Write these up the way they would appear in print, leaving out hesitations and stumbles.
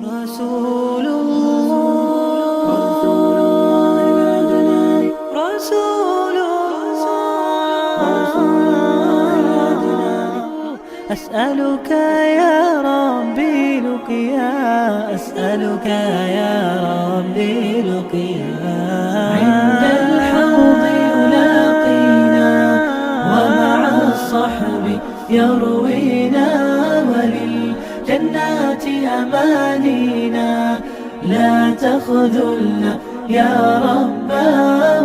رسول الله رسول الله أسألك يا ربي لقيا أسألك يا ربي لقيا عند الحوض يلاقينا ومع الصحب يروينا وللجنات أمانينا لا تخذلنا يا رب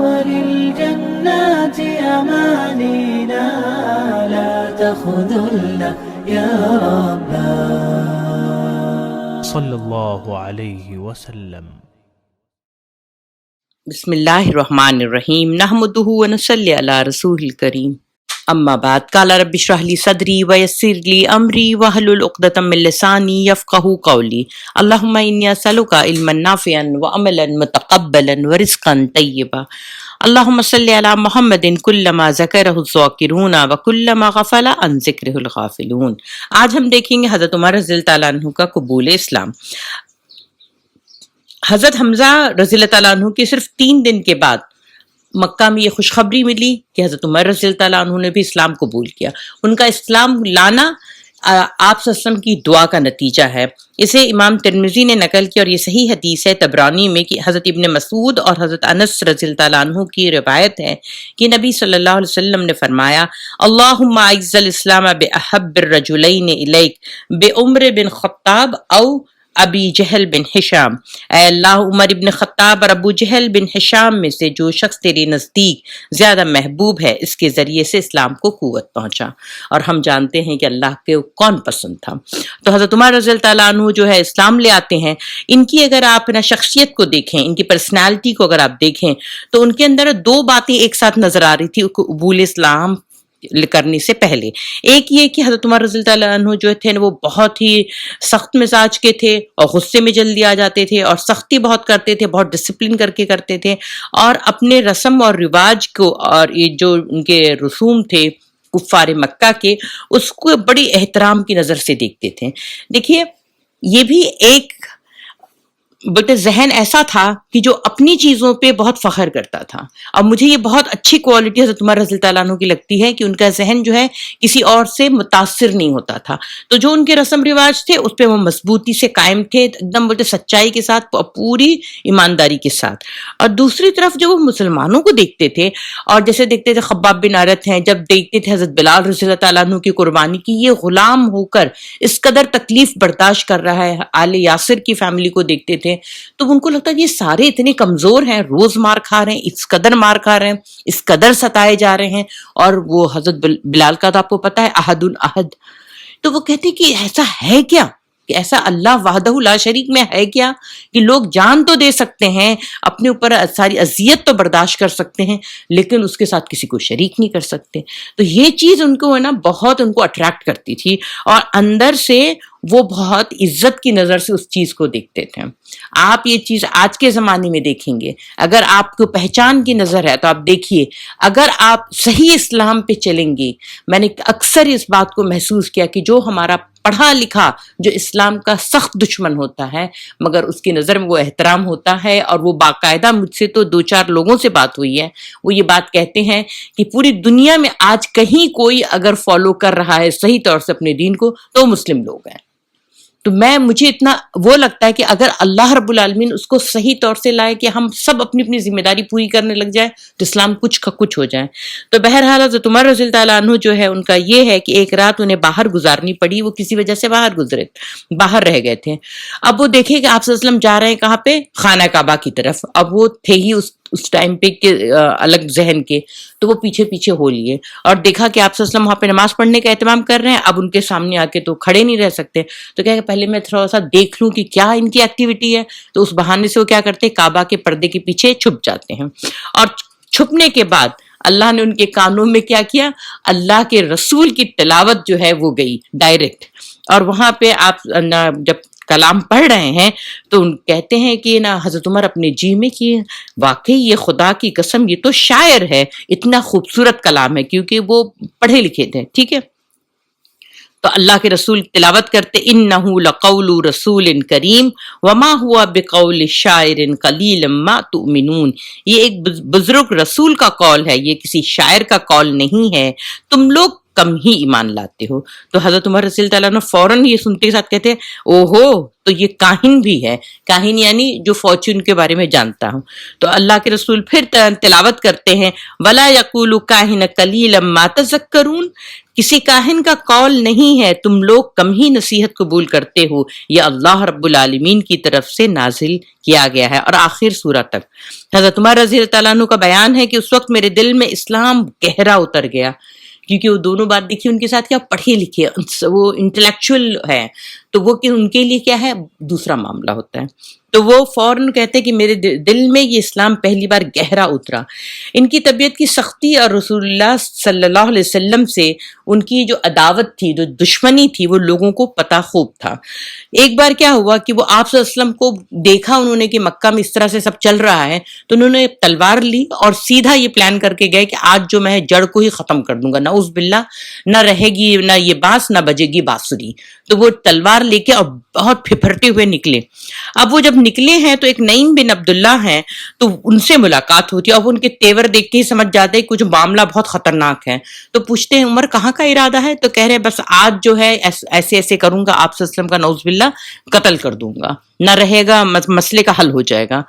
وللجنات أمانينا لا تخذلنا يا رب صلی اللہ علیہ وسلم۔ بسم اللہ الرحمن الرحیم نحمدہ ونصلی علی رسول الکریم اما بعد قال رب اشرح لي صدری ویسر لي امری واحلل عقدۃ من لسانی یفقهوا قولی اللهم انی اسألک علما نافعا وعملا متقبلا ورزقا طیبا اللهم صل علی محمد کلما ذکرہ الذاکرون وکلما غفل عن ذکرہ الغافلون۔ آج ہم دیکھیں گے حضرت عمر رضی اللہ تعالیٰ عنہ کا قبول اسلام۔ حضرت حمزہ رضی اللہ تعالیٰ عنہ کے صرف 3 دن کے بعد مکہ میں یہ خوشخبری ملی کہ حضرت عمر رضی اللہ تعالیٰ عنہ نے بھی اسلام قبول کیا۔ ان کا اسلام لانا آپ صلی اللہ علیہ وسلم کی دعا کا نتیجہ ہے۔ اسے امام ترمذی نے نقل کیا اور یہ صحیح حدیث ہے طبرانی میں کہ حضرت ابن مسعود اور حضرت انس رضی اللہ تعالیٰ عنہ کی روایت ہے کہ نبی صلی اللہ علیہ وسلم نے فرمایا اللہم اعز الاسلام باحب الرجلین الیک بعمر بن خطاب او ابی جہل بن ہشام، اے اللہ عمر ابن خطاب اور ابو جہل بن ہشام میں سے جو شخص تیرے نزدیک زیادہ محبوب ہے اس کے ذریعے سے اسلام کو قوت پہنچا۔ اور ہم جانتے ہیں کہ اللہ کے کون پسند تھا۔ تو حضرت عمر رضی اللہ تعالیٰ عنہ جو ہے اسلام لے آتے ہیں۔ ان کی اگر آپ شخصیت کو دیکھیں، ان کی پرسنالٹی کو اگر آپ دیکھیں تو ان کے اندر 2 باتیں ایک ساتھ نظر آ رہی تھی قبول اسلام کرنے سے پہلے۔ ایک یہ کہ حضرت عمر رضی اللہ عنہ جو تھے وہ بہت ہی سخت مزاج کے تھے اور غصے میں جلدی آ جاتے تھے اور سختی بہت کرتے تھے، بہت ڈسپلن کر کے کرتے تھے، اور اپنے رسم اور رواج کو اور یہ جو ان کے رسوم تھے کفار مکہ کے اس کو بڑی احترام کی نظر سے دیکھتے تھے۔ دیکھیے یہ بھی ایک بلکہ ذہن ایسا تھا کہ جو اپنی چیزوں پہ بہت فخر کرتا تھا، اور مجھے یہ بہت اچھی کوالٹی حضرت عمر رضی اللہ عنہ کی لگتی ہے کہ ان کا ذہن جو ہے کسی اور سے متاثر نہیں ہوتا تھا۔ تو جو ان کے رسم رواج تھے اس پہ وہ مضبوطی سے قائم تھے، ایک دم بولتے سچائی کے ساتھ، پوری ایمانداری کے ساتھ۔ اور دوسری طرف جب وہ مسلمانوں کو دیکھتے تھے اور جیسے دیکھتے تھے خباب بن عرت ہیں، جب دیکھتے تھے حضرت بلال رضی اللہ تعالیٰ عنہ کی قربانی کی، یہ غلام ہو کر اس قدر تکلیف برداشت کر رہا ہے، آل یاسر کی فیملی کو دیکھتے تھے تو ان کو لگتا ہے یہ سارے اتنے کمزور ہیں، روز مار کھا رہے ہیں، اس قدر مار کھا رہے ہیں، اس قدر ستائے جا رہے ہیں، اور وہ حضرت بلال کا تو آپ کو پتا ہے احد الاحد۔ تو وہ کہتے ہیں کہ ایسا ہے کیا، کہ ایسا اللہ وحدہ لا شریک میں ہے کیا کہ لوگ جان تو دے سکتے ہیں، اپنے اوپر ساری اذیت تو برداشت کر سکتے ہیں، لیکن اس کے ساتھ کسی کو شریک نہیں کر سکتے۔ تو یہ چیز ان کو ہے نا بہت ان کو اٹریکٹ کرتی تھی، اور اندر سے وہ بہت عزت کی نظر سے اس چیز کو دیکھتے تھے۔ آپ یہ چیز آج کے زمانے میں دیکھیں گے، اگر آپ کو پہچان کی نظر ہے تو آپ دیکھیے اگر آپ صحیح اسلام پہ چلیں گے، میں نے اکثر اس بات کو محسوس کیا کہ جو ہمارا پڑھا لکھا جو اسلام کا سخت دشمن ہوتا ہے مگر اس کی نظر میں وہ احترام ہوتا ہے، اور وہ باقاعدہ مجھ سے تو 2-4 لوگوں سے بات ہوئی ہے، وہ یہ بات کہتے ہیں کہ پوری دنیا میں آج کہیں کوئی اگر فالو کر رہا ہے صحیح طور سے اپنے دین کو تو مسلم لوگ ہیں۔ تو مجھے اتنا وہ لگتا ہے کہ اگر اللہ رب العالمین اس کو صحیح طور سے لائے کہ ہم سب اپنی اپنی ذمہ داری پوری کرنے لگ جائیں تو اسلام کچھ کا کچھ ہو جائے۔ تو بہرحال حضرت عمر رضی اللہ عنہ جو ہے ان کا یہ ہے کہ ایک رات انہیں باہر گزارنی پڑی، وہ کسی وجہ سے باہر رہ گئے تھے۔ اب وہ دیکھے کہ آپ صلی اللہ علیہ وسلم جا رہے ہیں کہاں پہ، خانہ کعبہ کی طرف۔ اب وہ تھے ہی اس ٹائم پہ الگ ذہن کے، تو وہ پیچھے پیچھے ہو لیے اور دیکھا کہ آپ صلی اللہ علیہ وسلم وہاں پہ نماز پڑھنے کا اہتمام کر رہے ہیں۔ اب ان کے سامنے آ کے تو کھڑے نہیں رہ سکتے، تو کہا کہ پہلے میں تھوڑا سا دیکھ لوں کہ کیا ان کی ایکٹیویٹی ہے۔ تو اس بہانے سے وہ کیا کرتے، کعبہ کے پردے کے پیچھے چھپ جاتے ہیں، اور چھپنے کے بعد اللہ نے ان کے کانوں میں کیا کیا، اللہ کے رسول کی تلاوت جو ہے وہ گئی ڈائریکٹ، اور وہاں پہ آپ جب کلام پڑھ رہے ہیں تو کہتے ہیں کہ نا حضرت عمر اپنے جی میں کہ واقعی یہ خدا کی قسم یہ تو شاعر ہے، اتنا خوبصورت کلام ہے، کیونکہ وہ پڑھے لکھے تھے، ٹھیک ہے۔ تو اللہ کے رسول تلاوت کرتے انہ لقول رسول کریم وما ہوا بقول شاعر قلیلا ما تؤمنون، یہ ایک بزرگ رسول کا قول ہے، یہ کسی شاعر کا قول نہیں ہے، تم لوگ کم ہی ایمان لاتے ہو۔ تو حضرت عمر رضی اللہ تعالیٰ عنہ فوراً یہ سنتے کے ساتھ کہتے ہیں اوہو، تو یہ کاہن بھی ہے، کاہن یعنی جو فارچون کے بارے میں جانتا ہوں۔ تو اللہ کے رسول پھر تلاوت کرتے ہیں ولا یقول کاہن قلیلا ما تذکرون، کسی کاہن کا قول نہیں ہے، تم لوگ کم ہی نصیحت قبول کرتے ہو، یہ اللہ رب العالمین کی طرف سے نازل کیا گیا ہے۔ اور آخر سورہ تک حضرت عمر رضی اللہ تعالیٰ عنہ کا بیان ہے کہ اس وقت میرے دل میں اسلام گہرا اتر گیا، کیونکہ وہ دونوں بات دیکھیے، ان کے ساتھ کیا پڑھے لکھے، وہ انٹلیکچوئل ہے، تو وہ کہ ان کے لیے کیا ہے دوسرا معاملہ ہوتا ہے۔ تو وہ فوراً کہتے ہیں کہ میرے دل میں یہ اسلام پہلی بار گہرا اترا۔ ان کی طبیعت کی سختی اور رسول اللہ صلی اللہ علیہ وسلم سے ان کی جو عداوت تھی، جو دشمنی تھی، وہ لوگوں کو پتہ خوب تھا۔ ایک بار کیا ہوا کہ وہ آپ صلی اللہ علیہ وسلم کو دیکھا انہوں نے کہ مکہ میں اس طرح سے سب چل رہا ہے، تو انہوں نے تلوار لی اور سیدھا یہ پلان کر کے گئے کہ آج جو میں جڑ کو ہی ختم کر دوں گا، نعوذ باللہ، نہ رہے گی نہ یہ بانس نہ بجے گی بانسری۔ تو وہ تلوار لے کے اور بہت پھپھرتے ہوئے نکلے۔ اب وہ جب نکلے ہیں تو ایک نعیم بن عبداللہ ہیں، تو ان سے ملاقات ہوتی ہے، اب ان کے تیور دیکھ کے ہی سمجھ جاتے ہیں کہ کچھ معاملہ بہت خطرناک ہے۔ تو پوچھتے ہیں عمر کہاں کا ارادہ ہے؟ تو کہہ رہے بس آج جو ہے ایسے ایسے کروں گا، آپ صلی اللہ علیہ وسلم کا نعوذ باللہ قتل کر دوں گا، نہ رہے گا، مسئلے کا حل ہو جائے گا۔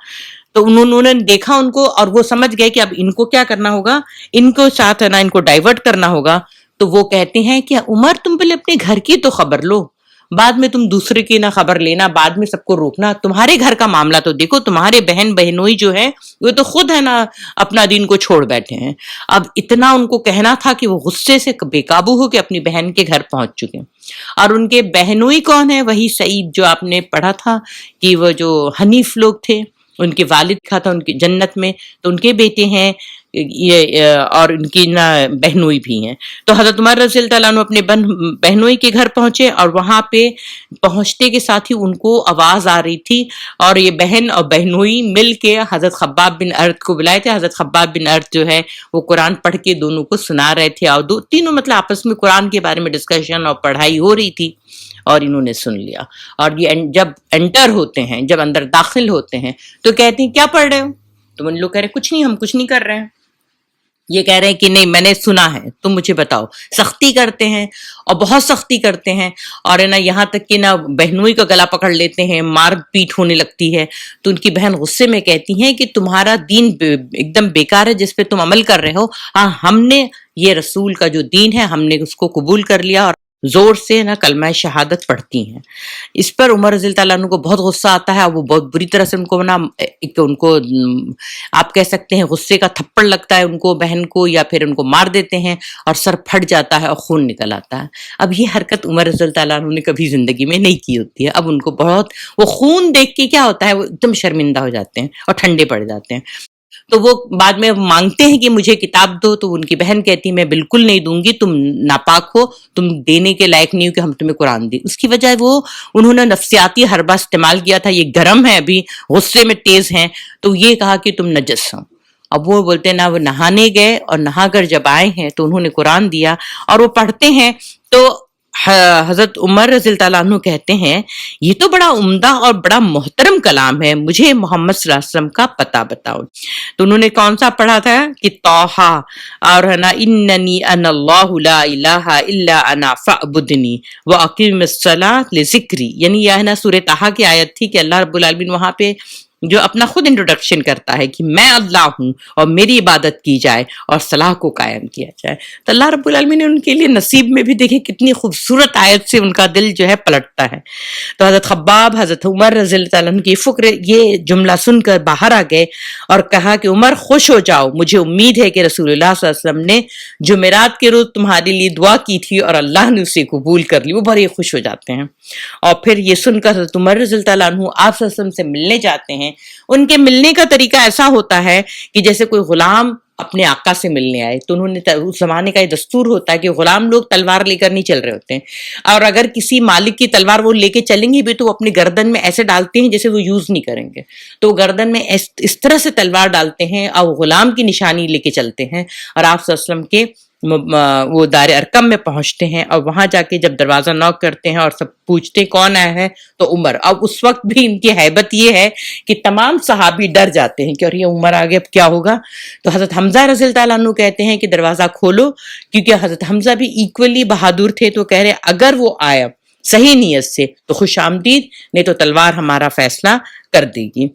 تو انہوں نے دیکھا ان کو اور وہ سمجھ گئے کہ اب ان کو کیا کرنا ہوگا، ان کو ساتھ ہے نا ان کو ڈائیورٹ کرنا ہوگا۔ تو وہ کہتے ہیں کہ عمر تم پہلے اپنے گھر کی تو خبر لو، بعد میں تم دوسرے کی نہ خبر لینا، بعد میں سب کو روکنا، تمہارے گھر کا معاملہ تو دیکھو، تمہارے بہن بہنوئی جو ہے وہ تو خود ہے نا اپنا دین کو چھوڑ بیٹھے ہیں۔ اب اتنا ان کو کہنا تھا کہ وہ غصے سے بے قابو ہو کے اپنی بہن کے گھر پہنچ چکے۔ اور ان کے بہنوئی کون ہے؟ وہی سعید جو آپ نے پڑھا تھا کہ وہ جو حنیف لوگ تھے، ان کے والد کا تھا ان کی جنت میں، تو ان کے بیٹے ہیں یہ، اور ان کی نہ بہنوئی بھی ہیں۔ تو حضرت عمر رضی اللہ تعالیٰ عنہ اپنے بہنوئی کے گھر پہنچے، اور وہاں پہ پہنچتے کے ساتھ ہی ان کو آواز آ رہی تھی، اور یہ بہن اور بہنوئی مل کے حضرت خباب بن ارت کو بلائے تھے۔ حضرت خباب بن ارت جو ہے وہ قرآن پڑھ کے دونوں کو سنا رہے تھے، اور تینوں مطلب آپس میں قرآن کے بارے میں ڈسکشن اور پڑھائی ہو رہی تھی، اور انہوں نے سن لیا۔ اور یہ جب انٹر ہوتے ہیں، جب اندر داخل ہوتے ہیں تو کہتے ہیں کیا پڑھ رہے ہو؟ تو ان لوگ کہہ رہے کچھ نہیں، ہم کچھ نہیں کر رہے ہیں۔ یہ کہہ رہے ہیں کہ نہیں میں نے سنا ہے، تم مجھے بتاؤ۔ سختی کرتے ہیں اور بہت سختی کرتے ہیں، اور ہے نا یہاں تک کہ نا بہنوئی کا گلا پکڑ لیتے ہیں، مار پیٹ ہونے لگتی ہے۔ تو ان کی بہن غصے میں کہتی ہیں کہ تمہارا دین ایک دم بیکار ہے جس پہ تم عمل کر رہے ہو، ہاں ہم نے یہ رسول کا جو دین ہے ہم نے اس کو قبول کر لیا، اور زور سے نا کلمہ شہادت پڑھتی ہیں۔ اس پر عمر رضی اللہ عنہ کو بہت غصہ آتا ہے، اور وہ بہت بری طرح سے ان کو نا ان کو آپ کہہ سکتے ہیں غصے کا تھپڑ لگتا ہے ان کو، بہن کو، یا پھر ان کو مار دیتے ہیں اور سر پھٹ جاتا ہے اور خون نکل آتا ہے۔ اب یہ حرکت عمر رضی اللہ عنہ نے کبھی زندگی میں نہیں کی ہوتی ہے۔ اب ان کو بہت وہ خون دیکھ کے کیا ہوتا ہے، وہ ایک دم شرمندہ ہو جاتے ہیں اور ٹھنڈے پڑ جاتے ہیں۔ تو وہ بعد میں مانگتے ہیں کہ مجھے کتاب دو، تو ان کی بہن کہتی ہے میں بالکل نہیں دوں گی، تم ناپاک ہو، تم دینے کے لائق نہیں ہو کہ ہم تمہیں قرآن دیں۔ اس کی وجہ انہوں نے نفسیاتی حربہ استعمال کیا تھا، یہ گرم ہے ابھی، غصے میں تیز ہیں، تو یہ کہا کہ تم نجس ہو۔ اب وہ بولتے ہیں نا وہ نہانے گئے، اور نہا کر جب آئے ہیں تو انہوں نے قرآن دیا، اور وہ پڑھتے ہیں تو حضرت عمر رضی اللہ عنہ کہتے ہیں یہ تو بڑا عمدہ اور بڑا محترم کلام ہے، مجھے محمد صلی اللہ علیہ وسلم کا پتہ بتاؤ۔ تو انہوں نے کون سا پڑھا تھا کہ طٰہٰ، اور ہے نا اننی انا اللہ لا الہ الا انا فاعبدنی واقم الصلاۃ لذکری، یعنی یہ ہے نا سورہ طٰہٰ کی آیت تھی کہ اللہ رب العالمین وہاں پہ جو اپنا خود انٹروڈکشن کرتا ہے کہ میں اللہ ہوں اور میری عبادت کی جائے اور صلاح کو قائم کیا جائے۔ تو اللہ رب العالمین نے ان کے لیے نصیب میں بھی دیکھے کتنی خوبصورت آیت سے ان کا دل جو ہے پلٹتا ہے۔ تو حضرت خباب، حضرت عمر رضی اللہ عنہ کی فکر یہ جملہ سن کر باہر آ گئے اور کہا کہ عمر خوش ہو جاؤ، مجھے امید ہے کہ رسول اللہ صلی اللہ علیہ وسلم نے جمعرات کے روز تمہارے لیے دعا کی تھی اور اللہ نے اسے قبول کر لی۔ وہ بڑے خوش ہو جاتے ہیں، اور پھر یہ سن کر حضرت عمر رضی اللہ عنہ آپ صلی اللہ علیہ وسلم سے ملنے جاتے ہیں۔ ان کے ملنے کا طریقہ ایسا ہوتا ہے کہ جیسے کوئی غلام اپنے آقا سے ملنے آئے، تو انہوں نے اس زمانے کا یہ دستور ہوتا ہے کہ غلام لوگ تلوار لے کر نہیں چل رہے ہوتے ہیں، اور اگر کسی مالک کی تلوار وہ لے کے چلیں گے بھی تو وہ اپنی گردن میں ایسے ڈالتے ہیں جیسے وہ یوز نہیں کریں گے، تو وہ گردن میں اس طرح سے تلوار ڈالتے ہیں اور غلام کی نشانی لے کے چلتے ہیں، اور آپ صلی اللہ علیہ وسلم کے وہ دار ارقم میں پہنچتے ہیں اور وہاں جا کے جب دروازہ نوک کرتے ہیں اور سب پوچھتے کون آیا ہے تو عمر. اب اس وقت بھی ان کی ہیبت یہ ہے کہ تمام صحابی ڈر جاتے ہیں کہ اور یہ عمر آگے اب کیا ہوگا. تو حضرت حمزہ رضی اللہ تعالیٰ عنہ کہتے ہیں کہ دروازہ کھولو، کیونکہ حضرت حمزہ بھی ایکولی بہادر تھے. تو کہہ رہے اگر وہ آیا صحیح نیت سے تو خوش آمدید، نہیں تو تلوار ہمارا فیصلہ کر دے گی.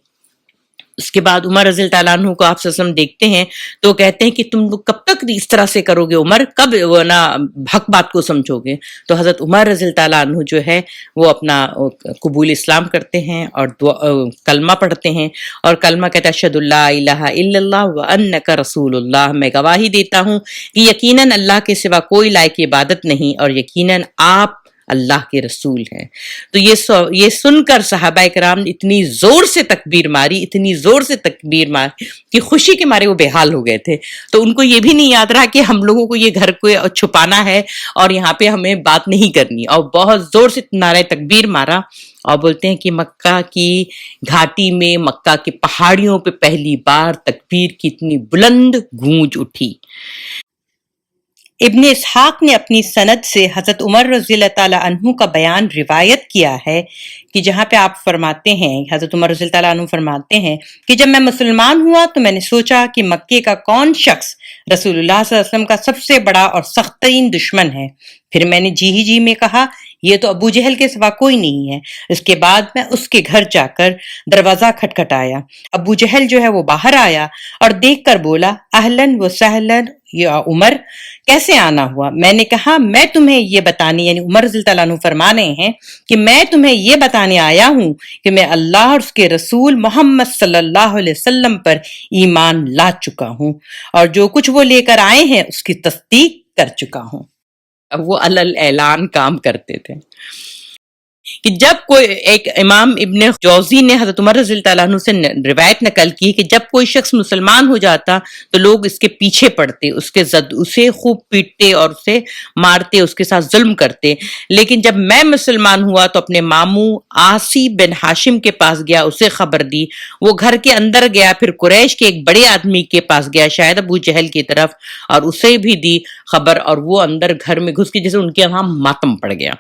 اس کے بعد عمر رضی اللہ تعالیٰ عنہ کو آپ صلی اللہ علیہ وسلم دیکھتے ہیں تو کہتے ہیں کہ تم لوگ کب تک اس طرح سے کرو گے عمر، کب وہ نا حق بات کو سمجھو گے. تو حضرت عمر رضی اللہ تعالیٰ عنہ جو ہے وہ اپنا قبول اسلام کرتے ہیں اور کلمہ پڑھتے ہیں، اور کلمہ کہتا ہے اشہد اللہ الہ الا اللہ وانک رسول اللہ، میں گواہی دیتا ہوں کہ یقیناً اللہ کے سوا کوئی لائق عبادت نہیں اور یقیناً آپ اللہ کے رسول ہیں. تو یہ سن کر صحابہ کرام اتنی زور سے تکبیر ماری کہ خوشی کے مارے وہ بے حال ہو گئے تھے. تو ان کو یہ بھی نہیں یاد رہا کہ ہم لوگوں کو یہ گھر کو چھپانا ہے اور یہاں پہ ہمیں بات نہیں کرنی، اور بہت زور سے نعرہ تکبیر مارا. اور بولتے ہیں کہ مکہ کی گھاٹی میں، مکہ کے پہاڑیوں پہ پہلی بار تکبیر کی اتنی بلند گونج اٹھی. ابن اسحاق نے اپنی سند سے حضرت عمر رضی اللہ تعالیٰ عنہ کا بیان روایت کیا ہے کہ جہاں پہ آپ فرماتے ہیں، حضرت عمر رضی اللہ تعالیٰ عنہ فرماتے ہیں کہ جب میں مسلمان ہوا تو میں نے سوچا کہ مکے کا کون شخص رسول اللہ صلی اللہ علیہ وسلم کا سب سے بڑا اور سخت ترین دشمن ہے. پھر میں نے جی میں کہا یہ تو ابو جہل کے سوا کوئی نہیں ہے. اس کے بعد میں اس کے گھر جا کر دروازہ کھٹکھٹایا. ابو جہل جو ہے وہ باہر آیا اور دیکھ کر بولا اہلن و سہلن یا عمر، کیسے آنا ہوا؟ میں نے کہا میں تمہیں یہ بتانے، یعنی عمر رضی اللہ عنہ فرما رہے ہیں کہ میں تمہیں یہ بتانے آیا ہوں کہ میں اللہ اور اس کے رسول محمد صلی اللہ علیہ وسلم پر ایمان لا چکا ہوں اور جو کچھ وہ لے کر آئے ہیں اس کی تصدیق کر چکا ہوں. اب وہ علل اعلان کام کرتے تھے کہ جب کوئی ایک امام ابن جوزی نے حضرت عمر رضی اللہ عنہ سے روایت نقل کی کہ جب کوئی شخص مسلمان ہو جاتا تو لوگ اس کے پیچھے پڑتے، اسے خوب پیٹتے اور اسے مارتے، اس کے ساتھ ظلم کرتے. لیکن جب میں مسلمان ہوا تو اپنے ماموں عاصی بن ہاشم کے پاس گیا، اسے خبر دی. وہ گھر کے اندر گیا، پھر قریش کے ایک بڑے آدمی کے پاس گیا، شاید ابو جہل کی طرف، اور اسے بھی دی خبر، اور وہ اندر گھر میں گھس کے جیسے ان کے وہاں ماتم پڑ گیا.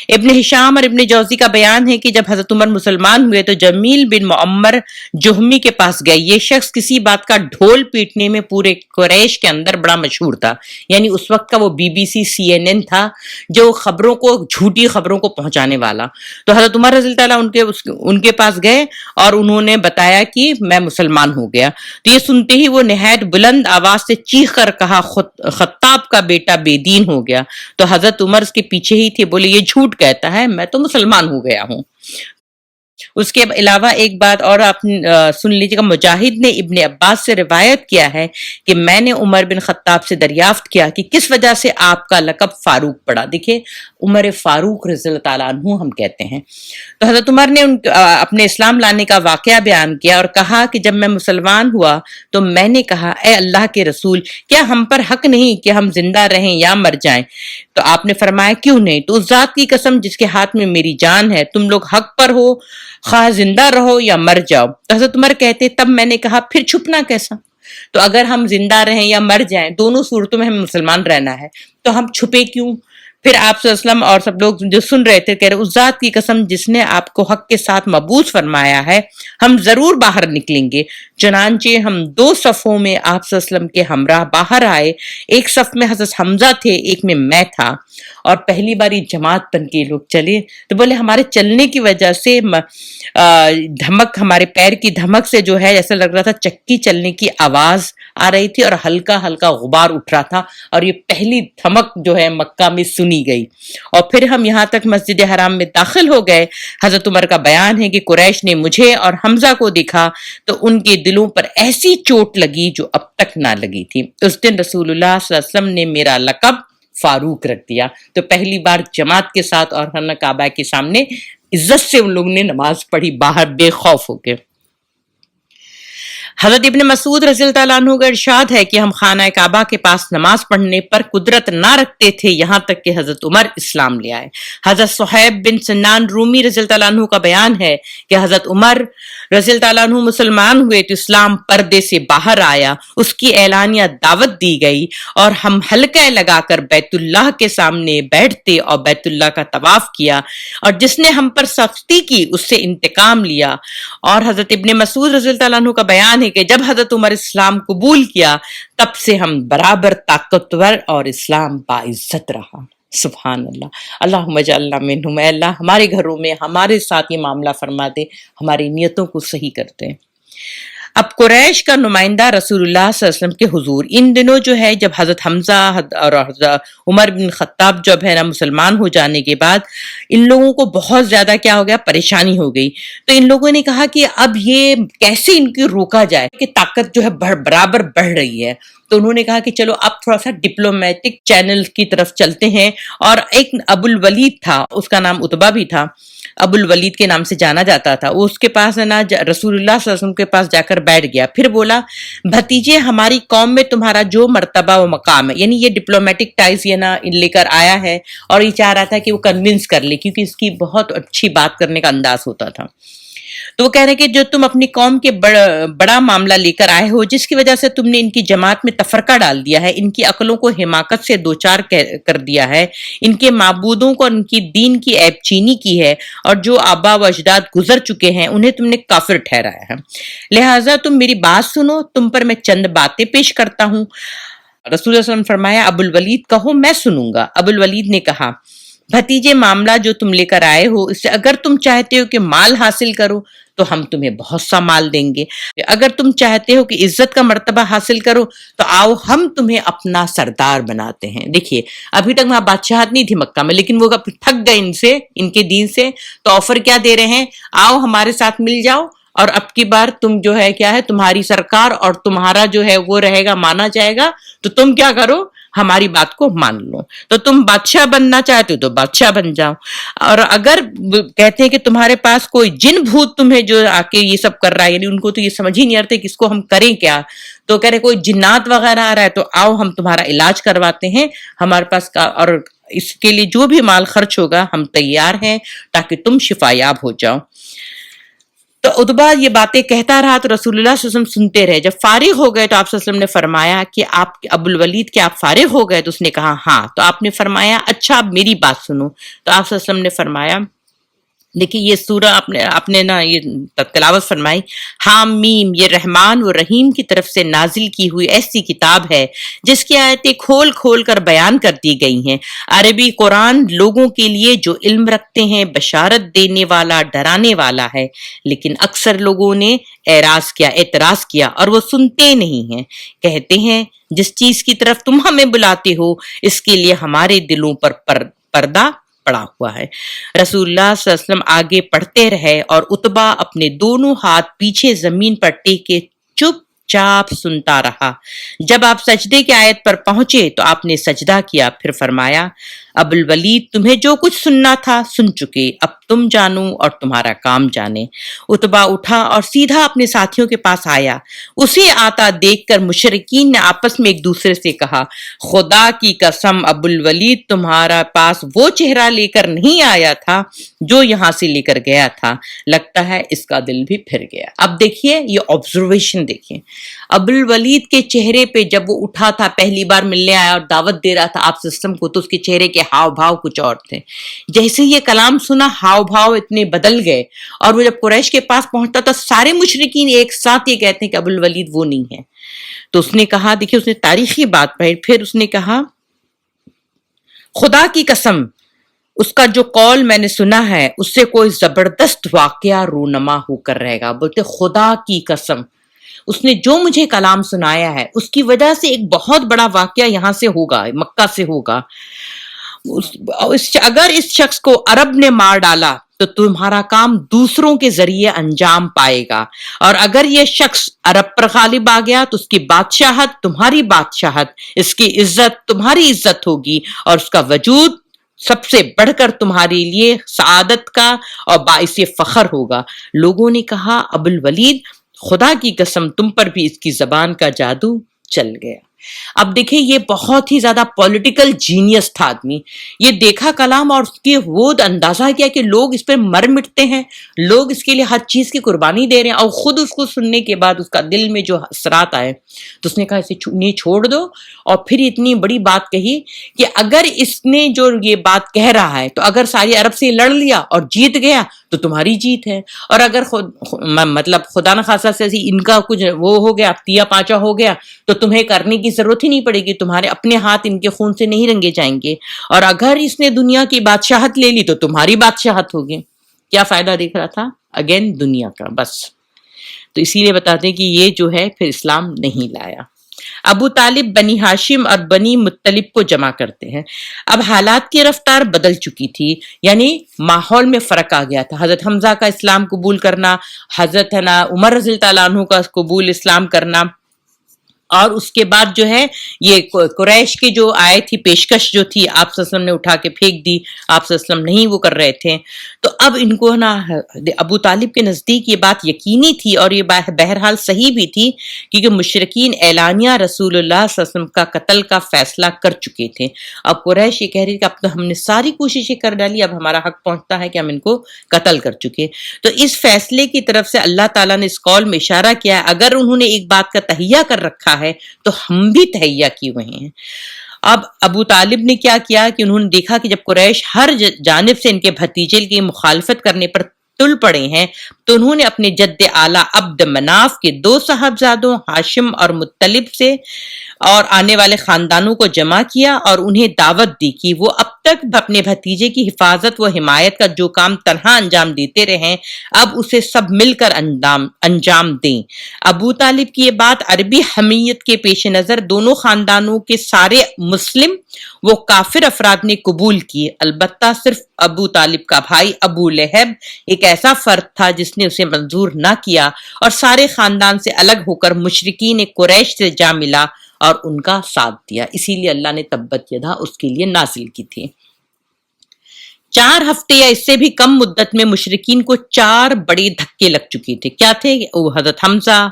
ابن ہشام اور ابن جوزی کا بیان ہے کہ جب حضرت عمر مسلمان ہوئے تو جمیل بن معمر جہمی کے پاس گئے. یہ شخص کسی بات کا ڈھول پیٹنے میں پورے قریش کے اندر بڑا مشہور تھا، یعنی اس وقت کا وہ BBC CNN تھا جو خبروں کو، جھوٹی خبروں کو پہنچانے والا. تو حضرت عمر رضی اللہ تعالیٰ ان کے پاس گئے اور انہوں نے بتایا کہ میں مسلمان ہو گیا. تو یہ سنتے ہی وہ نہایت بلند آواز سے چیخ کر کہا خطاب کا بیٹا بے دین ہو گیا. تو حضرت عمر اس کے پیچھے ہی تھے، بولے یہ جھوٹ کہتا ہے، میں تو مسلمان ہو گیا ہوں. اس کے علاوہ ایک بات اور آپ سن لیجیے گا، مجاہد نے ابن عباس سے روایت کیا ہے کہ میں نے عمر بن خطاب سے دریافت کیا کہ کس وجہ سے آپ کا لقب فاروق پڑا. دیکھیں عمر فاروق رضی اللہ تعالیٰ عنہ ہم کہتے ہیں. تو حضرت عمر نے اپنے اسلام لانے کا واقعہ بیان کیا اور کہا کہ جب میں مسلمان ہوا تو میں نے کہا اے اللہ کے رسول، کیا ہم پر حق نہیں کہ ہم زندہ رہیں یا مر جائیں؟ تو آپ نے فرمایا کیوں نہیں؟ تو اس ذات کی قسم جس کے ہاتھ میں میری جان ہے، تم لوگ حق پر ہو، خواہ زندہ رہو یا مر جاؤ. تو حضرت عمر کہتے تب میں نے کہا پھر چھپنا کیسا؟ تو اگر ہم زندہ رہیں یا مر جائیں، دونوں صورتوں میں ہمیں مسلمان رہنا ہے، تو ہم چھپے کیوں؟ پھر آپ صلی اللہ علیہ وسلم اور سب لوگ جو سن رہے تھے کہہ رہے اس ذات کی قسم جس نے آپ کو حق کے ساتھ مبعوث فرمایا ہے، ہم ضرور باہر نکلیں گے. چنانچہ ہم 2 صفوں میں آپ صلی اللہ علیہ وسلم کے ہمراہ باہر آئے. ایک صف میں حضرت حمزہ تھے، ایک میں تھا، اور پہلی باری جماعت بن کے لوگ چلے. تو بولے ہمارے چلنے کی وجہ سے دھمک، ہمارے پیر کی دھمک سے جو ہے ایسا لگ رہا تھا چکی چلنے کی آواز آ رہی تھی اور ہلکا ہلکا غبار اٹھ رہا تھا، اور یہ پہلی دھمک جو ہے مکہ میں سنی گئی. اور پھر ہم یہاں تک مسجد حرام میں داخل ہو گئے. حضرت عمر کا بیان ہے کہ قریش نے مجھے اور حمزہ کو دیکھا تو ان کے دلوں پر ایسی چوٹ لگی جو اب تک نہ لگی تھی. اس دن رسول اللہ صلی اللہ علیہ وسلم نے میرا لقب فاروق رکھ دیا. تو پہلی بار جماعت کے ساتھ اور خانہ کعبہ کے سامنے عزت سے ان لوگوں نے نماز پڑھی، باہر بے خوف ہو کے. حضرت ابن مسعود رضی اللہ تعالیٰ عنہ کا ارشاد ہے کہ ہم خانہ کعبہ کے پاس نماز پڑھنے پر قدرت نہ رکھتے تھے یہاں تک کہ حضرت عمر اسلام لے آئے۔ حضرت صہیب بن سنان رومی رضی اللہ تعالیٰ عنہ کا بیان ہے کہ حضرت عمر رضی اللہ تعالیٰ عنہ مسلمان ہوئے تو اسلام پردے سے باہر آیا، اس کی اعلانیہ دعوت دی گئی اور ہم حلقہ لگا کر بیت اللہ کے سامنے بیٹھتے اور بیت اللہ کا طواف کیا، اور جس نے ہم پر سختی کی اس سے انتقام لیا۔ اور حضرت ابن مسعود رضی اللہ تعالیٰ عنہ کا بیان ہے کہ جب حضرت عمر اسلام قبول کیا تب سے ہم برابر طاقتور اور اسلام باعزت رہا۔ سبحان اللہ، اللہم اجعلنا منہم۔ اے اللہ ہمارے گھروں میں ہمارے ساتھ یہ معاملہ فرما دے، ہماری نیتوں کو صحیح کر دے۔ اب قریش کا نمائندہ رسول اللہ صلی اللہ علیہ وسلم کے حضور ان دنوں جو ہے جب حضرت حمزہ اور حضرت عمر بن خطاب جب ہے نا مسلمان ہو جانے کے بعد ان لوگوں کو بہت زیادہ کیا ہو گیا، پریشانی ہو گئی۔ تو ان لوگوں نے کہا کہ اب یہ کیسے ان کی روکا جائے کہ طاقت جو ہے برابر بڑھ رہی ہے۔ تو انہوں نے کہا کہ چلو اب تھوڑا سا ڈپلومیٹک چینل کی طرف چلتے ہیں، اور ایک ابو الولید تھا، اس کا نام عتبہ بھی تھا، ابو الولید کے نام سے جانا جاتا تھا، وہ اس کے پاس ہے نا رسول اللہ صلی اللہ علیہ وسلم کے پاس جا کر بیٹھ گیا، پھر بولا بھتیجے ہماری قوم میں تمہارا جو مرتبہ و مقام ہے، یعنی یہ ڈپلومیٹک ٹائز یہ نا لے کر آیا ہے، اور یہ چاہ رہا تھا کہ وہ کنونس کر لے کیونکہ اس کی بہت اچھی بات کرنے کا انداز ہوتا تھا۔ تو وہ کہہ رہے کہ جو تم اپنی قوم کے بڑا معاملہ لے کر آئے ہو، جس کی وجہ سے تم نے ان کی جماعت میں تفرقہ ڈال دیا ہے، ان کی عقلوں کو حماقت سے دوچار کر دیا ہے، ان کے معبودوں کو اور ان کی دین کی عیب چینی کی ہے، اور جو آبا و اجداد گزر چکے ہیں انہیں تم نے کافر ٹھہرایا ہے، لہٰذا تم میری بات سنو، تم پر میں چند باتیں پیش کرتا ہوں۔ رسول اللہ صلی اللہ علیہ وسلم فرمایا ابو الولید کہو میں سنوں گا۔ ابو الولید نے کہا بھتیجے معاملہ جو تم لے کر آئے ہو اس سے اگر تم چاہتے ہو کہ مال حاصل کرو تو ہم تمہیں بہت سا مال دیں گے، اگر تم چاہتے ہو کہ عزت کا مرتبہ حاصل کرو تو آؤ ہم تمہیں اپنا سردار بناتے ہیں۔ دیکھیے ابھی تک وہاں بادشاہت نہیں تھی مکہ میں، لیکن وہ تھک گئے ان کے دین سے، تو آفر کیا دے رہے ہیں، آؤ ہمارے ساتھ مل جاؤ اور اب کی بار تم جو ہے کیا ہے تمہاری سرکار اور تمہارا جو ہے وہ رہے گا، مانا جائے گا، تو تم کیا کرو ہماری بات کو مان لو، تو تم بادشاہ بننا چاہتے ہو تو بادشاہ بن جاؤ، اور اگر کہتے ہیں کہ تمہارے پاس کوئی جن بھوت تمہیں جو آ کے یہ سب کر رہا ہے، یعنی ان کو تو یہ سمجھ ہی نہیں آتے کہ اس کو ہم کریں کیا، تو کہہ رہے کوئی جنات وغیرہ آ رہا ہے تو آؤ ہم تمہارا علاج کرواتے ہیں، ہمارے پاس اور اس کے لیے جو بھی مال خرچ ہوگا ہم تیار ہیں تاکہ تم شفا یاب ہو جاؤ۔ تو عتبہ یہ باتیں کہتا رہا تو رسول اللہ صلی اللہ علیہ وسلم سنتے رہے۔ جب فارغ ہو گئے تو آپ صلی اللہ علیہ وسلم نے فرمایا کہ آپ ابو الولید کیا آپ فارغ ہو گئے؟ تو اس نے کہا ہاں۔ تو آپ نے فرمایا اچھا اب میری بات سنو۔ تو آپ صلی اللہ علیہ وسلم نے فرمایا دیکھیے یہ سورہ آپ نے نا یہ تلاوت فرمائی، حام میم، یہ رحمان و رحیم کی طرف سے نازل کی ہوئی ایسی کتاب ہے جس کی آیتیں کھول کھول کر بیان کر دی گئی ہیں۔ عربی قرآن لوگوں کے لیے جو علم رکھتے ہیں بشارت دینے والا، ڈرانے والا ہے، لیکن اکثر لوگوں نے اعتراض کیا اور وہ سنتے نہیں ہیں، کہتے ہیں جس چیز کی طرف تم ہمیں بلاتے ہو اس کے لیے ہمارے دلوں پر پردہ پڑا ہوا ہے۔ رسول اللہ صلی اللہ علیہ وسلم آگے پڑھتے رہے اور عتبہ اپنے دونوں ہاتھ پیچھے زمین پر ٹیکے چپ چاپ سنتا رہا۔ جب آپ سجدے کی آیت پر پہنچے تو آپ نے سجدہ کیا، پھر فرمایا ابو الولید تمہیں جو کچھ سننا تھا سن چکے، اب تم جانو اور تمہارا کام جانے۔ عتبہ اٹھا اور سیدھا اپنے ساتھیوں کے پاس آیا۔ اسے آتا دیکھ کر مشرکین نے آپس میں ایک دوسرے سے کہا خدا کی قسم ابو الولید تمہارا پاس وہ چہرہ لے کر نہیں آیا تھا جو یہاں سے لے کر گیا تھا، لگتا ہے اس کا دل بھی پھر گیا۔ اب دیکھیے یہ آبزرویشن دیکھیں، ابو الولید کے چہرے پہ جب وہ اٹھا تھا پہلی بار ملنے آیا اور دعوت دے رہا تھا آپ سسٹم کو، تو اس کے چہرے کے ہاؤ بھاؤ کچھ اور تھے۔ جیسے یہ کلام سنا ہاؤ بھاؤ اتنے بدل گئے، اور وہ جب قریش کے پاس پہنچتا تو سارے مشرکین ایک ساتھ یہ کہتے ہیں کہ ابو الولید وہ نہیں ہے۔ تو اس نے کہا دیکھیے اس نے تاریخی بات پڑھی، پھر اس نے کہا خدا کی قسم اس کا جو قول میں نے سنا ہے اس سے کوئی زبردست واقعہ رونما ہو کر رہے گا۔ بولتے خدا کی قسم اس نے جو مجھے کلام سنایا ہے اس کی وجہ سے ایک بہت بڑا واقعہ یہاں سے ہوگا، مکہ سے ہوگا۔ اگر اس شخص کو عرب نے مار ڈالا تو تمہارا کام دوسروں کے ذریعے انجام پائے گا، اور اگر یہ شخص عرب پر غالب آ گیا تو اس کی بادشاہت تمہاری بادشاہت، اس کی عزت تمہاری عزت ہوگی، اور اس کا وجود سب سے بڑھ کر تمہارے لیے سعادت کا اور باعث فخر ہوگا۔ لوگوں نے کہا ابو الولید خدا کی قسم تم پر بھی اس کی زبان کا جادو چل گیا. اب دیکھیں یہ بہت ہی زیادہ پولیٹیکل جینیس تھا آدمی. یہ دیکھا کلام اور اس کے وہ اندازہ کیا کہ لوگ اس پہ مر مٹتے ہیں, لوگ اس کے لیے ہر چیز کی قربانی دے رہے ہیں, اور خود اس کو سننے کے بعد اس کا دل میں جو اثرات آئے تو اس نے کہا اسے نہیں چھوڑ دو. اور پھر اتنی بڑی بات کہی کہ اگر اس نے جو یہ بات کہہ رہا ہے تو اگر ساری عرب سے لڑ لیا اور جیت گیا تو تمہاری جیت ہے, اور اگر مطلب خدا نخواستہ سے ان کا کچھ وہ ہو گیا, تیا پانچا ہو گیا, تو تمہیں کرنے کی ضرورت ہی نہیں پڑے گی, تمہارے اپنے ہاتھ ان کے خون سے نہیں رنگے جائیں گے, اور اگر اس نے دنیا کی بادشاہت لے لی تو تمہاری بادشاہت ہوگی. کیا فائدہ دیکھ رہا تھا؟ اگین دنیا کا بس. تو اسی لیے بتاتے ہیں کہ یہ جو ہے پھر اسلام نہیں لایا. ابو طالب بنی ہاشم اور بنی مطلب کو جمع کرتے ہیں. اب حالات کی رفتار بدل چکی تھی, یعنی ماحول میں فرق آ گیا تھا. حضرت حمزہ کا اسلام قبول کرنا, حضرت عمر رضی اللہ عنہ کا قبول اسلام کرنا, اور اس کے بعد جو ہے یہ قریش کی جو آئے تھی پیشکش جو تھی آپ صلی اللہ علیہ وسلم نے اٹھا کے پھینک دی, آپ صلی اللہ علیہ وسلم نہیں وہ کر رہے تھے. تو اب ان کو نا ابو طالب کے نزدیک یہ بات یقینی تھی اور یہ بہرحال صحیح بھی تھی, کیونکہ مشرکین اعلانیہ رسول اللہ صلی اللہ علیہ وسلم کا قتل کا فیصلہ کر چکے تھے. اب قریش یہ کہہ رہی کہ اب تو ہم نے ساری کوششیں کر ڈالی, اب ہمارا حق پہنچتا ہے کہ ہم ان کو قتل کر چکے. تو اس فیصلے کی طرف سے اللہ تعالیٰ نے اس قول میں اشارہ کیا ہے, اگر انہوں نے ایک بات کا تہیہ کر رکھا ہے تو ہم بھی تہیہ کیے ہوئے ہیں. اب ابو طالب نے کیا کیا کہ انہوں نے دیکھا کہ جب قریش ہر جانب سے ان کے بھتیجے کی مخالفت کرنے پر تل پڑے ہیں, تو انہوں نے اپنے جد اعلیٰ عبد مناف کے 2 صاحبزادوں ہاشم اور مطلب سے اور آنے والے خاندانوں کو جمع کیا اور انہیں دعوت دی کہ وہ اب تک اپنے بھتیجے کی حفاظت و حمایت کا جو کام تنہا انجام دیتے رہے, اب اسے سب مل کر انجام دیں. ابو طالب کی یہ بات عربی حمیت کے پیش نظر دونوں خاندانوں کے سارے مسلم وہ کافر افراد نے قبول کی. البتہ صرف ابو طالب کا بھائی ابو لہب ایک ایسا فرد تھا جس نے اسے منظور نہ کیا اور سارے خاندان سے الگ ہو کر مشرکین قریش سے جا ملا اور ان کا ساتھ دیا. اسی لیے اللہ نے تبت یدا اس کے لیے نازل کی تھی. 4 ہفتے یا اس سے بھی کم مدت میں مشرکین کو 4 بڑے دھکے لگ چکے تھے. کیا تھے وہ؟ حضرت حمزہ,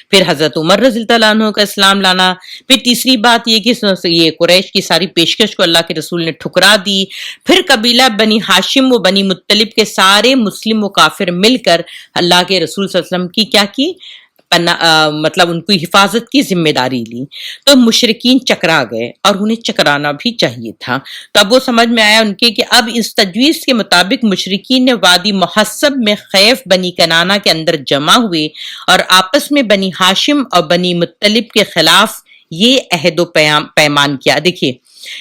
پھر حضرت عمر رضی اللہ عنہ کا اسلام لانا, پھر تیسری بات یہ کہ یہ قریش کی ساری پیشکش کو اللہ کے رسول نے ٹھکرا دی, پھر قبیلہ بنی ہاشم و بنی مطلب کے سارے مسلم و کافر مل کر اللہ کے رسول صلی اللہ علیہ وسلم کی کیا کی مطلب ان کی حفاظت کی ذمہ داری لی. تو مشرکین چکرا گئے اور انہیں چکرانا بھی چاہیے تھا. تو اب وہ سمجھ میں آیا ان کے کہ اب اس تجویز کے مطابق مشرکین نے وادی محسب میں خیف بنی کنانہ کے اندر جمع ہوئے اور آپس میں بنی ہاشم اور بنی مطلب کے خلاف یہ عہد و پیمان کیا. دیکھیے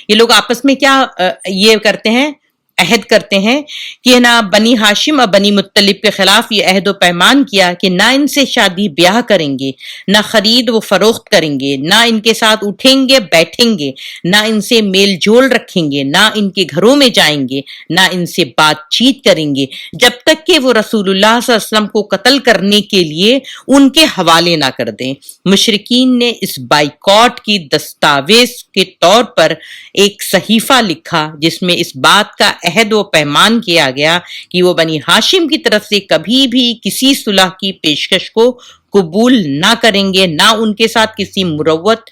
یہ لوگ آپس میں کیا یہ کرتے ہیں, عہد کرتے ہیں کہ نہ بنی ہاشم اور بنی مطلب کے خلاف یہ عہد و پیمان کیا کہ نہ ان سے شادی بیاہ کریں گے, نہ خرید و فروخت کریں گے, نہ ان کے ساتھ اٹھیں گے بیٹھیں گے, نہ ان سے میل جول رکھیں گے, نہ ان کے گھروں میں جائیں گے, نہ ان سے بات چیت کریں گے جب تک کہ وہ رسول اللہ صلی اللہ علیہ وسلم کو قتل کرنے کے لیے ان کے حوالے نہ کر دیں. مشرکین نے اس بائیکاٹ کی دستاویز کے طور پر ایک صحیفہ لکھا جس میں اس بات کا عہد و پیمان کیا گیا کہ وہ بنی ہاشم کی طرف سے کبھی بھی کسی صلح کی پیشکش کو قبول نہ کریں گے, نہ ان کے ساتھ کسی مروت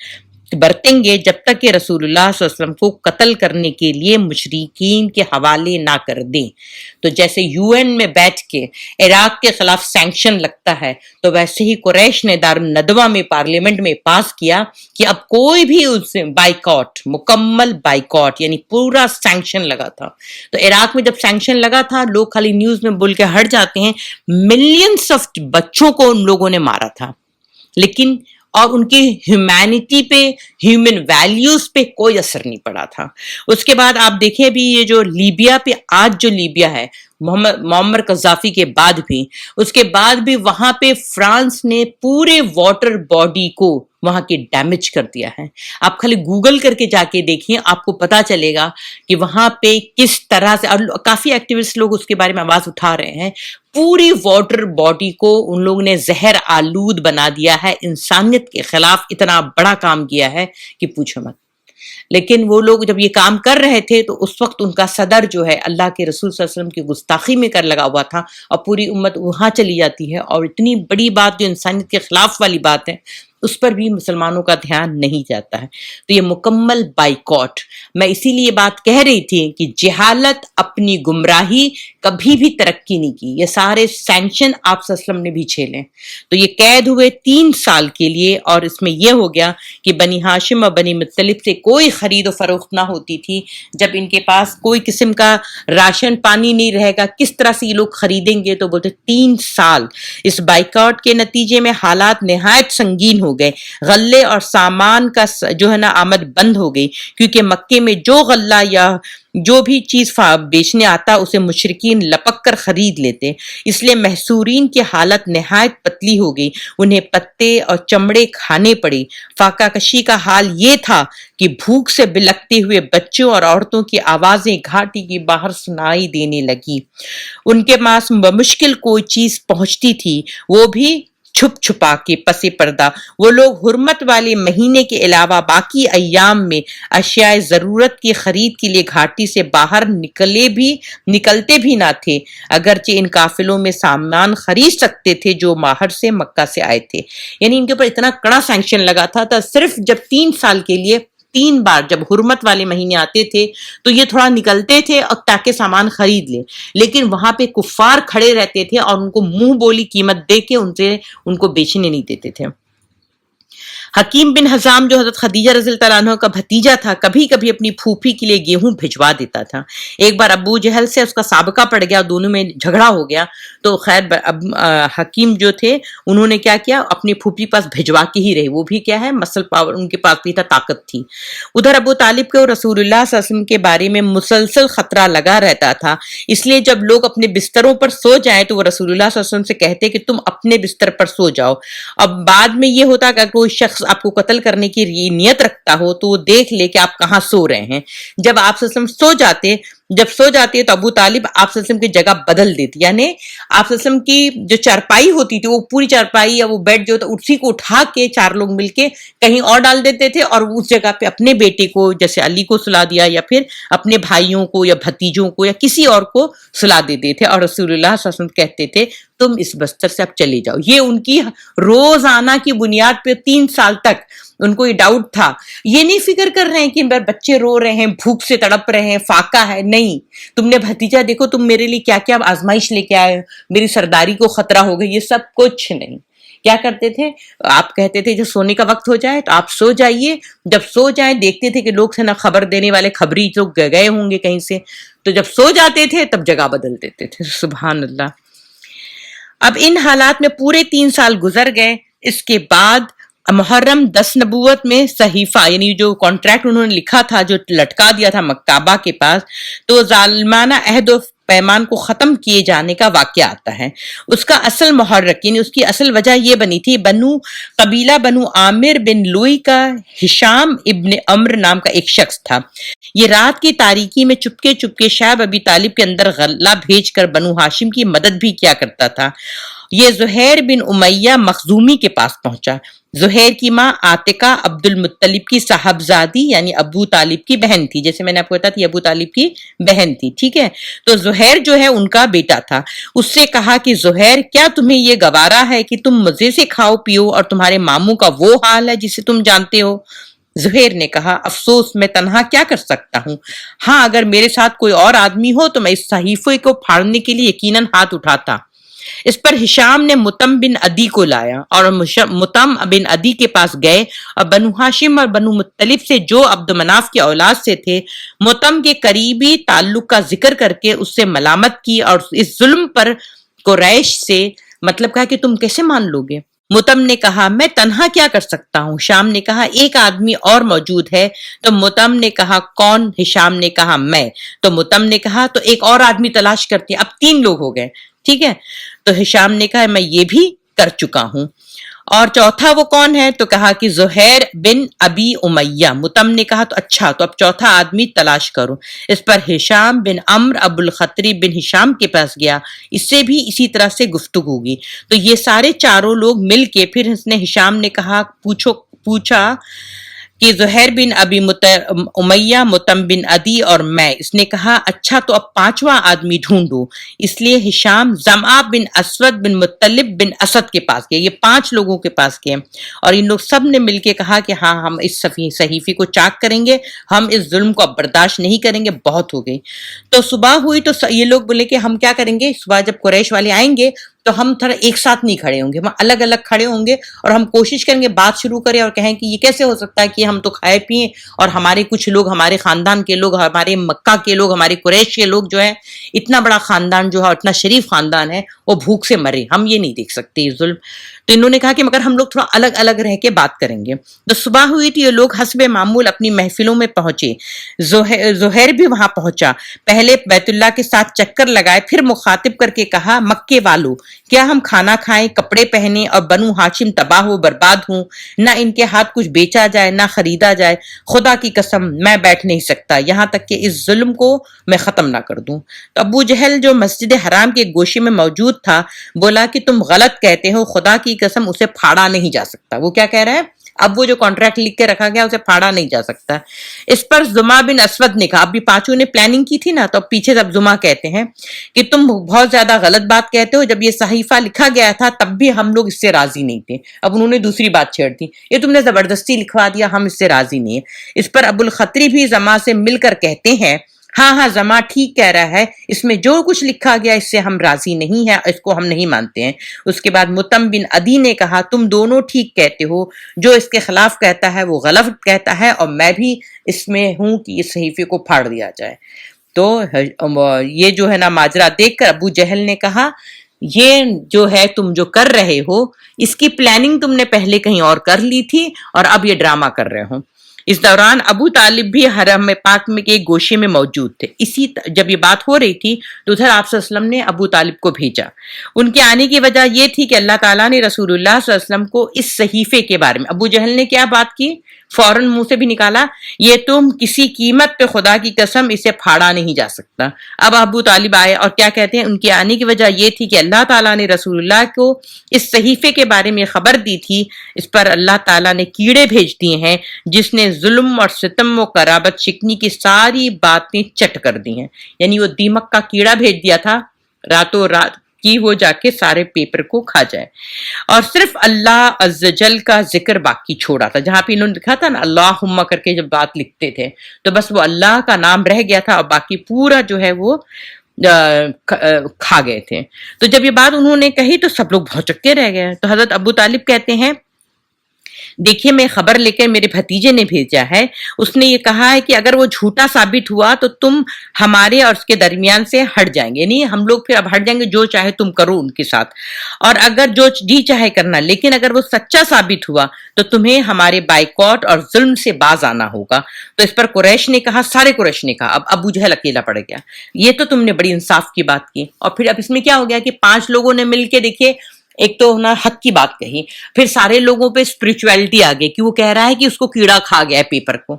برتیں گے جب تک کہ رسول اللہ صلی اللہ علیہ وسلم کو قتل کرنے کے لیے مشرکین کے حوالے نہ کر دیں. تو جیسے UN میں بیٹھ کے عراق کے خلاف سینکشن لگتا ہے, تو ویسے ہی قریش نے دارالندوہ میں پارلیمنٹ میں پاس کیا کہ اب کوئی بھی اس بائیکاٹ, مکمل بائیکاٹ یعنی پورا سینکشن لگا تھا. تو عراق میں جب سینکشن لگا تھا لوگ خالی نیوز میں بول کے ہٹ جاتے ہیں, ملینز آف بچوں کو ان لوگوں نے مارا تھا, لیکن اور ان کی ہیومینٹی پہ, ہیومن ویلیوز پہ کوئی اثر نہیں پڑا تھا. اس کے بعد آپ دیکھیں ابھی یہ جو لیبیا پہ, آج جو لیبیا ہے معمر قذافی کے بعد بھی, اس کے بعد بھی وہاں پہ فرانس نے پورے واٹر باڈی کو وہاں کے ڈیمیج کر دیا ہے. آپ خالی گوگل کر کے جا کے دیکھیں, آپ کو پتا چلے گا کہ وہاں پہ کس طرح سے, اور کافی ایکٹیوسٹ لوگ اس کے بارے میں آواز اٹھا رہے ہیں, پوری واٹر باڈی کو ان لوگوں نے زہر آلود بنا دیا ہے. انسانیت کے خلاف اتنا بڑا کام کیا ہے کہ پوچھو مت. لیکن وہ لوگ جب یہ کام کر رہے تھے تو اس وقت ان کا صدر جو ہے اللہ کے رسول صلی اللہ علیہ وسلم کی گستاخی میں کر لگا ہوا تھا، اور پوری امت وہاں چلی جاتی ہے، اور اتنی بڑی بات جو انسانیت کے خلاف والی بات ہے اس پر بھی مسلمانوں کا دھیان نہیں جاتا ہے۔ تو یہ مکمل بائیکاٹ، میں اسی لیے بات کہہ رہی تھی کہ جہالت اپنی گمراہی کبھی بھی ترقی نہیں کی، یہ سارے سینکشن آپ صلی اللہ علیہ وسلم نے بھی جھیلے۔ تو یہ قید ہوئے 3 سال کے لیے، اور اس میں یہ ہو گیا کہ بنی ہاشم اور بنی مطلب سے کوئی خرید و فروخت نہ ہوتی تھی۔ جب ان کے پاس کوئی قسم کا راشن پانی نہیں رہے گا، کس طرح سے یہ لوگ خریدیں گے؟ تو بولتے 3 سال اس بائیکاٹ کے نتیجے میں حالات نہایت سنگین ہو گئے، غلے اور سامان کا جو ہے نا آمد بند ہو گئی، کیونکہ مکے میں جو غلہ یا جو بھی چیز بیچنے آتا اسے مشرکین لپک کر خرید لیتے، اس لیے محصورین کی حالت نہایت پتلی ہو گئی، انہیں پتے اور چمڑے کھانے پڑے۔ فاقہ کشی کا حال یہ تھا کہ بھوک سے بلکتے ہوئے بچوں اور عورتوں کی آوازیں گھاٹی کی باہر سنائی دینے لگی۔ ان کے پاس بمشکل کوئی چیز پہنچتی تھی، وہ بھی چھپ چھپا کے پس پردہ۔ وہ لوگ حرمت والے مہینے کے علاوہ باقی ایام میں اشیاء ضرورت کی خرید کے لیے گھاٹی سے باہر نکلتے بھی نہ تھے، اگرچہ ان قافلوں میں سامان خرید سکتے تھے جو باہر سے مکہ سے آئے تھے۔ یعنی ان کے اوپر اتنا کڑا سینکشن لگا تھا، صرف جب 3 سال کے لیے 3 بار جب حرمت والے مہینے آتے تھے تو یہ تھوڑا نکلتے تھے اور تاکہ سامان خرید لیں، لیکن وہاں پہ کفار کھڑے رہتے تھے اور ان کو منہ بولی قیمت دے کے ان کو بیچنے نہیں دیتے تھے۔ حکیم بن حزام جو حضرت خدیجہ رضی اللہ عنہ کا بھتیجا تھا، کبھی کبھی اپنی پھوپھی کے لیے گیہوں بھجوا دیتا تھا۔ ایک بار ابو جہل سے اس کا سابقہ پڑ گیا، دونوں میں جھگڑا ہو گیا، تو خیر حکیم جو تھے انہوں نے کیا کیا، اپنی پھوپھی پاس بھجوا کے ہی رہے۔ وہ بھی کیا ہے، مسل پاور ان کے پاس بھی تھا، طاقت تھی۔ ادھر ابو طالب کو رسول اللہ صلی اللہ علیہ وسلم کے بارے میں مسلسل خطرہ لگا رہتا تھا، اس لیے جب لوگ اپنے بستروں پر سو جائیں تو وہ رسول اللہ صلی اللہ علیہ وسلم سے کہتے کہ تم اپنے بستر پر سو جاؤ۔ اب بعد میں یہ ہوتا کہ کوئی شخص آپ کو قتل کرنے کی نیت رکھتا ہو تو وہ دیکھ لے کہ آپ کہاں سو رہے ہیں۔ جب آپ صلی اللہ علیہ وسلم سو جاتے تو ابو طالب آپ صلی اللہ علیہ وسلم کی جگہ بدل دیتے، یعنی آپ صلی اللہ علیہ وسلم کی جو چارپائی ہوتی تھی وہ پوری چارپائی یا وہ بیڈ جو ہوتا اسی کو اٹھا کے 4 لوگ مل کے کہیں اور ڈال دیتے تھے، اور اس جگہ پہ اپنے بیٹے کو جیسے علی کو سلا دیا، یا پھر اپنے بھائیوں کو یا بھتیجوں کو یا کسی اور کو سلا دیتے تھے، اور رسول اللہ صلی اللہ علیہ وسلم کہتے تھے تم اس بستر سے اب چلے جاؤ۔ یہ ان کی روزانہ کی بنیاد پہ 3 سال تک ان کو یہ ڈاؤٹ تھا۔ یہ نہیں فکر کر رہے ہیں کہ بچے رو رہے ہیں، بھوک سے تڑپ رہے ہیں، فاقہ ہے، نہیں، تم نے بھتیجا دیکھو تم میرے لیے کیا کیا آزمائش لے کے آئے ہو، میری سرداری کو خطرہ ہو گئی، یہ سب کچھ نہیں۔ کیا کرتے تھے، آپ کہتے تھے جب سونے کا وقت ہو جائے تو آپ سو جائیے، جب سو جائیں دیکھتے تھے کہ لوگ سے نہ خبر دینے والے خبری جو گئے ہوں گے کہیں سے، تو جب سو جاتے تھے تب جگہ بدل دیتے تھے۔ سبحان اللہ۔ اب ان حالات میں پورے 3 سال گزر گئے۔ اس کے بعد محرم 10 نبوت میں صحیفہ یعنی جو کانٹریکٹ انہوں نے لکھا تھا جو لٹکا دیا تھا کعبہ کے پاس، تو ظالمانہ عہد و پیمان کو ختم کیے جانے کا واقعہ آتا ہے۔ اس کا اصل محرک یعنی اس کی اصل وجہ یہ بنی تھی، قبیلہ بنو عامر بن لوئی کا ہشام ابن عمر نام کا ایک شخص تھا۔ یہ رات کی تاریکی میں چپکے شعیب ابی طالب کے اندر غلہ بھیج کر بنو ہاشم کی مدد بھی کیا کرتا تھا۔ یہ زہیر بن امیہ مخزومی کے پاس پہنچا۔ زہیر کی ماں عاتقہ عبد المطلب کی صاحبزادی یعنی ابو طالب کی بہن تھی، جیسے میں نے آپ کو بتایا تھی ابو طالب کی بہن تھی، ٹھیک ہے۔ تو زہیر جو ہے ان کا بیٹا تھا۔ اس سے کہا کہ زہیر کیا تمہیں یہ گوارا ہے کہ تم مزے سے کھاؤ پیو اور تمہارے ماموں کا وہ حال ہے جسے تم جانتے ہو؟ زہیر نے کہا افسوس میں تنہا کیا کر سکتا ہوں، ہاں اگر میرے ساتھ کوئی اور آدمی ہو تو میں اس صحیفے کو پھاڑنے کے لیے یقیناً ہاتھ اٹھاتا۔ اس پر ہشام نے متم بن عدی کو لایا اور متم بن عدی کے پاس گئے اور بنو ہاشم اور بنو مطلب سے جو عبد مناف کی اولاد سے تھے متم کے قریبی تعلق کا ذکر کر کے اس سے ملامت کی اور اس ظلم پر قریش سے مطلب کہا کہ تم کیسے مان لو گے؟ متم نے کہا میں تنہا کیا کر سکتا ہوں۔ ہشام نے کہا ایک آدمی اور موجود ہے۔ تو متم نے کہا کون؟ ہشام نے کہا میں۔ تو متم نے کہا تو ایک اور آدمی تلاش کرتے ہیں، اب 3 لوگ ہو گئے، ٹھیک ہے۔ تو ہشام نے کہا میں یہ بھی کر چکا ہوں۔ اور چوتھا وہ کون ہے؟ تو کہا کہ زہیر بن ابی امیہ۔ متم نے کہا تو اچھا تو اب چوتھا آدمی تلاش کرو۔ اس پر ہشام بن عمر ابو الخطری بن ہشام کے پاس گیا، اس سے بھی اسی طرح سے گفتگو ہوگی۔ تو یہ سارے 4 لوگ مل کے پھر اس نے ہشام نے کہا پوچھا کہ زہیر بن ابی امیہ، متم بن عدی اور میں. اس نے کہا اچھا تو اب 5واں آدمی ڈھونڈو. اس لیے ہشام زمعہ بن اسود بن مطلب بن اسد کے پاس گئے. یہ 5 لوگوں کے پاس گئے اور ان لوگ سب نے مل کے کہا کہ ہاں ہم اس صحیفے کو چاک کریں گے، ہم اس ظلم کو اب برداشت نہیں کریں گے، بہت ہو گئی. تو صبح ہوئی تو یہ لوگ بولے کہ ہم کیا کریں گے، صبح جب قریش والے آئیں گے تو ہم تھوڑا ایک ساتھ نہیں کھڑے ہوں گے، ہم الگ الگ کھڑے ہوں گے اور ہم کوشش کریں گے بات شروع کریں اور کہیں کہ یہ کیسے ہو سکتا ہے کہ ہم تو کھائے پیئیں اور ہمارے کچھ لوگ، ہمارے خاندان کے لوگ، ہمارے مکہ کے لوگ، ہمارے قریش کے لوگ جو ہے، اتنا بڑا خاندان جو ہے، اتنا شریف خاندان ہے، وہ بھوک سے مرے. ہم یہ نہیں دیکھ سکتے یہ ظلم. تو انہوں نے کہا کہ مگر ہم لوگ تھوڑا الگ الگ رہ کے بات کریں گے. تو صبح ہوئی تو یہ لوگ حسب معمول اپنی محفلوں میں پہنچے. زہیر بھی وہاں پہنچا. پہلے بیت اللہ کے ساتھ چکر لگائے، پھر مخاطب کر کے کہا مکے والو، کیا ہم کھانا کھائیں، کپڑے پہنے اور بنو ہاشم تباہ و برباد ہوں؟ نہ ان کے ہاتھ کچھ بیچا جائے نہ خریدا جائے. خدا کی قسم میں بیٹھ نہیں سکتا یہاں تک کہ اس ظلم کو میں ختم نہ کر دوں. تو ابو جہل جو مسجد حرام کے گوشے میں موجود تھا بولا کہ تم غلط کہتے ہو، خدا کی قسم اسے پھاڑا نہیں جا سکتا. وہ کیا کہہ رہا ہے؟ اب وہ جو کانٹریکٹ لکھ کے رکھا گیا اسے پھاڑا نہیں جا سکتا. اس پر زمعہ بن اسود نے کہا، اب بھی 5 نے پلاننگ کی تھی نا، تو اب پیچھے جب زمعہ کہتے ہیں کہ تم بہت زیادہ غلط بات کہتے ہو، جب یہ صحیفہ لکھا گیا تھا تب بھی ہم لوگ اس سے راضی نہیں تھے. اب انہوں نے دوسری بات چھیڑ دی، یہ تم نے زبردستی لکھوا دیا، ہم اس سے راضی نہیں ہیں. اس پر ابو الخطری بھی زمعہ سے مل کر کہتے ہیں ہاں زمعہ ٹھیک کہہ رہا ہے، اس میں جو کچھ لکھا گیا اس سے ہم راضی نہیں ہیں، اس کو ہم نہیں مانتے ہیں. اس کے بعد متم بن عدی نے کہا تم دونوں ٹھیک کہتے ہو، جو اس کے خلاف کہتا ہے وہ غلط کہتا ہے، اور میں بھی اس میں ہوں کہ اس صحیفے کو پھاڑ دیا جائے. تو یہ جو ہے نا ماجرا دیکھ کر ابو جہل نے کہا یہ جو ہے تم جو کر رہے ہو اس کی پلاننگ تم نے پہلے کہیں اور کر لی تھی اور اب یہ ڈرامہ کر رہے ہو. اس دوران ابو طالب بھی حرم پاک میں کے گوشے میں موجود تھے. جب یہ بات ہو رہی تھی تو ادھر آپ صلی اللہ علیہ وسلم نے ابو طالب کو بھیجا. ان کے آنے کی وجہ یہ تھی کہ اللہ تعالیٰ نے رسول اللہ صلی اللہ علیہ وسلم کو اس صحیفے کے بارے میں، ابو جہل نے کیا بات کی، فوراً منہ سے بھی نکالا، یہ تم کسی قیمت پہ خدا کی قسم اسے پھاڑا نہیں جا سکتا. اب ابو طالب آئے اور کیا کہتے ہیں، ان کے آنے کی وجہ یہ تھی کہ اللہ تعالیٰ نے رسول اللہ کو اس صحیفے کے بارے میں خبر دی تھی. اس پر اللہ تعالیٰ نے کیڑے بھیج دیے ہیں جس نے ظلم اور ستم و قرابت شکنی کی ساری باتیں چٹ کر دی ہیں. یعنی وہ دیمک کا کیڑا بھیج دیا تھا راتوں رات کی وہ جا کے سارے پیپر کو کھا جائے، اور صرف اللہ عز جل کا ذکر باقی چھوڑا تھا. جہاں پہ انہوں نے لکھا تھا نا اللہم کر کے جب بات لکھتے تھے تو بس وہ اللہ کا نام رہ گیا تھا اور باقی پورا جو ہے وہ کھا گئے تھے. تو جب یہ بات انہوں نے کہی تو سب لوگ بھوچکے رہ گئے. تو حضرت ابو طالب کہتے ہیں دیکھیے میں خبر لے کر میرے بھتیجے نے بھیجا ہے، اس نے یہ کہا ہے کہ اگر وہ جھوٹا ثابت ہوا تو تم ہمارے اور اس کے درمیان سے ہٹ جائیں گے، نہیں ہم لوگ پھر اب ہٹ جائیں گے، جو چاہے تم کرو ان کے ساتھ، اور اگر جو جی چاہے کرنا، لیکن اگر وہ سچا ثابت ہوا تو تمہیں ہمارے بائیکاٹ اور ظلم سے باز آنا ہوگا. تو اس پر قریش نے کہا، سارے قریش نے کہا، اب ابو جہل اکیلا پڑ گیا، یہ تو تم نے بڑی انصاف کی بات کی. اور پھر اب اس میں کیا ہو گیا کہ 5 لوگوں نے مل کے دیکھیے ایک تو نا حق کی بات کہی، پھر سارے لوگوں پہ اسپرچویلٹی آ گئی کہ وہ کہہ رہا ہے کہ اس کو کیڑا کھا گیا ہے پیپر کو.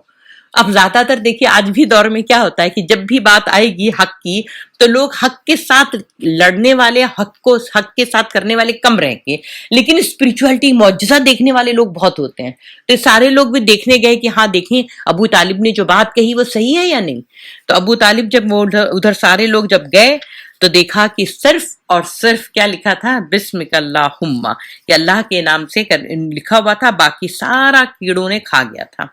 اب زیادہ تر دیکھیے آج بھی دور میں کیا ہوتا ہے کہ جب بھی بات آئے گی حق کی تو لوگ حق کے ساتھ لڑنے والے، حق کے ساتھ کرنے والے کم رہیں گے، لیکن اسپرچویلٹی معجزہ دیکھنے والے لوگ بہت ہوتے ہیں. تو سارے لوگ بھی دیکھنے گئے کہ ہاں دیکھیں ابو طالب نے جو بات کہی وہ صحیح ہے یا نہیں. تو ابو طالب جب وہ ادھر سارے لوگ جب گئے تو دیکھا کہ صرف اور صرف کیا لکھا تھا، بسمک اللہم، کہ اللہ کے نام سے لکھا ہوا تھا، باقی سارا کیڑوں نے کھا گیا تھا.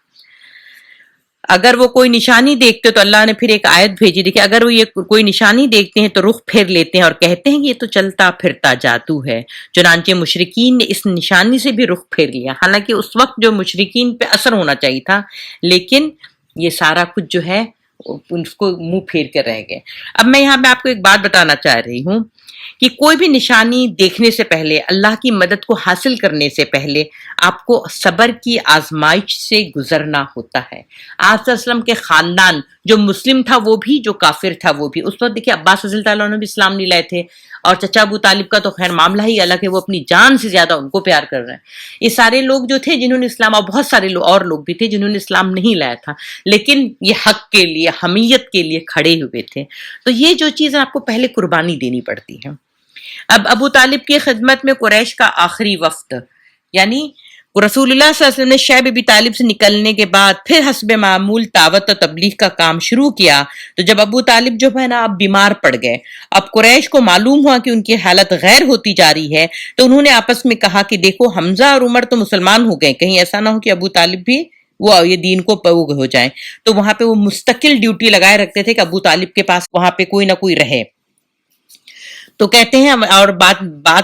اگر وہ کوئی نشانی دیکھتے تو اللہ نے پھر ایک آیت بھیجی، دیکھیں اگر وہ یہ کوئی نشانی دیکھتے ہیں تو رخ پھیر لیتے ہیں اور کہتے ہیں کہ یہ تو چلتا پھرتا جادو ہے. چنانچہ مشرکین نے اس نشانی سے بھی رخ پھیر لیا، حالانکہ اس وقت جو مشرکین پہ اثر ہونا چاہیے تھا، لیکن یہ سارا کچھ جو ہے اس کو منہ پھیر کر رہ گئے. اب میں یہاں پہ آپ کو ایک بات بتانا چاہ رہی ہوں کہ کوئی بھی نشانی دیکھنے سے پہلے، اللہ کی مدد کو حاصل کرنے سے پہلے آپ کو صبر کی آزمائش سے گزرنا ہوتا ہے. آپ صلی اللہ علیہ وسلم کے خاندان جو مسلم تھا وہ بھی، جو کافر تھا وہ بھی. اس وقت دیکھیے عباس رضی اللہ عنہ بھی اسلام نہیں لائے تھے، اور چچا ابو طالب کا تو خیر معاملہ ہی الگ ہے، وہ اپنی جان سے زیادہ ان کو پیار کر رہے ہیں. یہ سارے لوگ جو تھے جنہوں نے اسلام، اور بہت سارے اور لوگ بھی تھے جنہوں نے اسلام نہیں لایا تھا، لیکن یہ حق کے لیے، حمیت کے لیے کھڑے ہوئے تھے. تو یہ جو چیزیں آپ کو پہلے قربانی دینی پڑتی ہے. اب ابو طالب کی خدمت میں قریش کا آخری وفد، یعنی رسول اللہ صلی اللہ علیہ وسلم نے شیب ابی طالب سے نکلنے کے بعد پھر حسب معمول دعوت و تبلیغ کا کام شروع کیا. تو جب ابو طالب جو ہے نا اب بیمار پڑ گئے، اب قریش کو معلوم ہوا کہ ان کی حالت غیر ہوتی جا رہی ہے، تو انہوں نے آپس میں کہا کہ دیکھو حمزہ اور عمر تو مسلمان ہو گئے، کہیں ایسا نہ ہو کہ ابو طالب بھی وہ یہ دین کو پوگ ہو جائیں. تو وہاں پہ وہ مستقل ڈیوٹی لگائے رکھتے تھے کہ ابو طالب کے پاس وہاں پہ کوئی نہ کوئی رہے. تو کہتے ہیں اور بات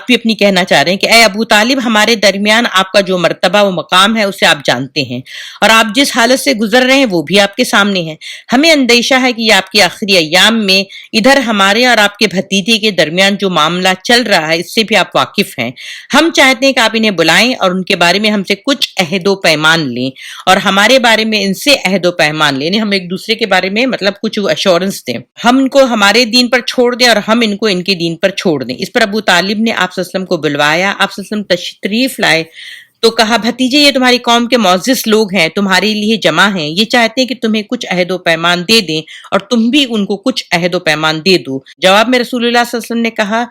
بھی اپنی کہنا چاہ رہے ہیں کہ اے ابو طالب، ہمارے درمیان آپ کا جو مرتبہ و مقام ہے اسے آپ جانتے ہیں، اور آپ جس حالت سے گزر رہے ہیں وہ بھی آپ کے سامنے ہے. ہمیں اندیشہ ہے کہ یہ آپ کے آخری ایام میں ادھر ہمارے اور آپ کے بھتیجے کے درمیان جو معاملہ چل رہا ہے اس سے بھی آپ واقف ہیں. ہم چاہتے ہیں کہ آپ انہیں بلائیں اور ان کے بارے میں ہم سے کچھ عہد و پیمان لیں، اور ہمارے بارے میں ان سے عہد و پیمان لیں، ہم ایک دوسرے کے بارے میں مطلب کچھ ایشورنس دیں، ہم ان کو ہمارے دین پر چھوڑ دیں اور ہم ان کو ان کے دین پر چھوڑ دیں. اس پر ابو طالب نے آپ صلی اللہ علیہ وسلم کو بلوایا. آپ صلی اللہ علیہ وسلم تشریف لائے تو کہا بھتیجے یہ تمہاری قوم کے معزز لوگ ہیں، تمہارے لیے جمع ہیں، یہ چاہتے ہیں کہ تمہیں کچھ عہد و پیمان دے دیں اور تم بھی ان کو کچھ عہد و پیمان دے دو. جواب میں رسول اللہ صلی اللہ علیہ وسلم نے کہا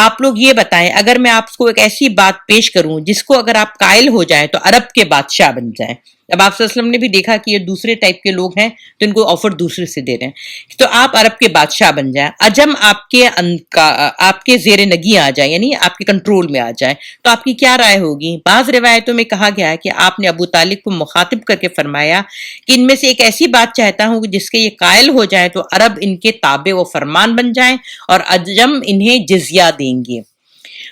آپ لوگ یہ بتائیں اگر میں آپ کو ایک ایسی بات پیش کروں جس کو اگر آپ قائل ہو جائیں تو عرب کے بادشاہ بن جائیں. اب آپ صلی اللہ علیہ وسلم نے بھی دیکھا کہ یہ دوسرے ٹائپ کے لوگ ہیں تو ان کو آفر دوسرے سے دے رہے ہیں، تو آپ عرب کے بادشاہ بن جائیں، عجم آپ کے زیر نگی آ جائیں، یعنی آپ کے کنٹرول میں آ جائیں، تو آپ کی کیا رائے ہوگی؟ بعض روایتوں میں کہا گیا ہے کہ آپ نے ابو طالب کو مخاطب کر کے فرمایا کہ ان میں سے ایک ایسی بات چاہتا ہوں جس کے یہ قائل ہو جائیں تو عرب ان کے تابع و فرمان بن جائیں اور عجم انہیں جزیہ دیں گے.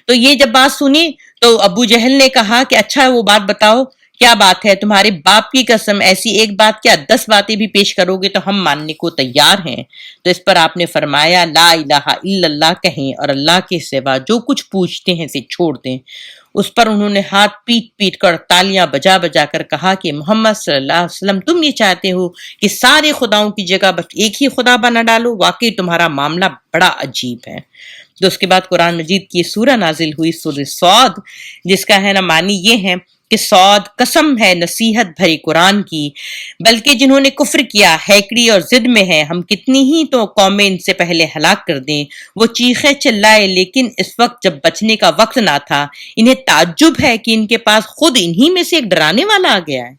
تو یہ جب بات سنی تو ابو جہل نے کہا کہ اچھا وہ بات بتاؤ کیا بات ہے، تمہارے باپ کی قسم ایسی ایک بات کیا 10 باتیں بھی پیش کرو گے تو ہم ماننے کو تیار ہیں. تو اس پر آپ نے فرمایا لا الہ الا اللہ کہیں اور اللہ کے سوا جو کچھ پوچھتے ہیں اسے چھوڑ دیں. اس پر انہوں نے ہاتھ پیٹ کر تالیاں بجا بجا کر کہا کہ محمد صلی اللہ علیہ وسلم تم یہ چاہتے ہو کہ سارے خداؤں کی جگہ بس ایک ہی خدا بنا ڈالو، واقعی تمہارا معاملہ بڑا عجیب ہے. تو اس کے بعد قرآن مجید کی سورہ نازل ہوئی سورہ صاد، جس کا ہے نا معنی یہ ہے کہ صاد قسم ہے نصیحت بھری قرآن کی، بلکہ جنہوں نے کفر کیا ہیکڑی اور ضد میں ہے، ہم کتنی ہی تو قومیں ان سے پہلے ہلاک کر دیں. وہ چیخے چلائے لیکن اس وقت جب بچنے کا وقت نہ تھا، انہیں تعجب ہے کہ ان کے پاس خود انہی میں سے ایک ڈرانے والا آ گیا ہے.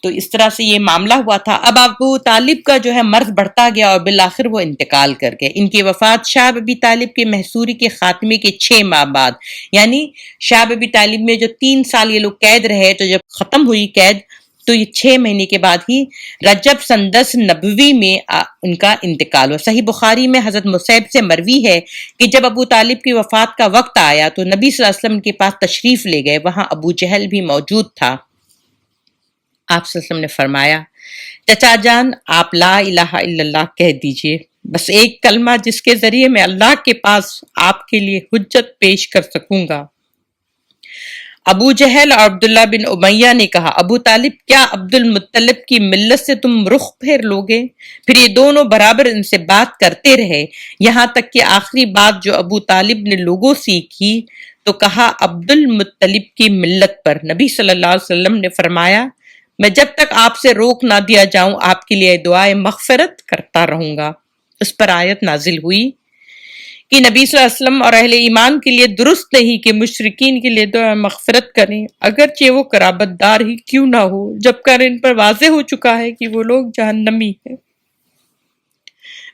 تو اس طرح سے یہ معاملہ ہوا تھا. اب ابو طالب کا جو ہے مرض بڑھتا گیا اور بالآخر وہ انتقال کر گئے. ان کی وفات شعب ابی طالب کے محصوری کے خاتمے کے 6 ماہ بعد، یعنی شعب ابی طالب میں جو 3 سال یہ لوگ قید رہے، تو جب ختم ہوئی قید تو یہ 6 مہینے کے بعد ہی رجب سن 10 نبوی میں ان کا انتقال ہوا. صحیح بخاری میں حضرت مصعب سے مروی ہے کہ جب ابو طالب کی وفات کا وقت آیا تو نبی صلی اللہ علیہ وسلم کے پاس تشریف لے گئے. وہاں ابو جہل بھی موجود تھا. آپ صلی اللہ علیہ وسلم نے فرمایا چچا جان آپ لا الہ الا اللہ کہہ دیجئے، بس ایک کلمہ جس کے ذریعے میں اللہ کے پاس آپ کے لیے حجت پیش کر سکوں گا. ابو جہل اور عبداللہ بن امیہ نے کہا ابو طالب کیا عبد المطلب کی ملت سے تم رخ پھیر لوگے؟ پھر یہ دونوں برابر ان سے بات کرتے رہے یہاں تک کہ آخری بات جو ابو طالب نے لوگوں سے کی تو کہا عبد المطلب کی ملت پر. نبی صلی اللہ علیہ وسلم نے فرمایا میں جب تک آپ سے روک نہ دیا جاؤں آپ کے لیے دعائے مغفرت کرتا رہوں گا. اس پر آیت نازل ہوئی کہ نبی صلی اللہ علیہ وسلم اور اہل ایمان کے لیے درست نہیں کہ مشرکین کے لیے دعائے مغفرت کریں اگرچہ وہ قرابت دار ہی کیوں نہ ہو، جب کر ان پر واضح ہو چکا ہے کہ وہ لوگ جہنمی ہیں.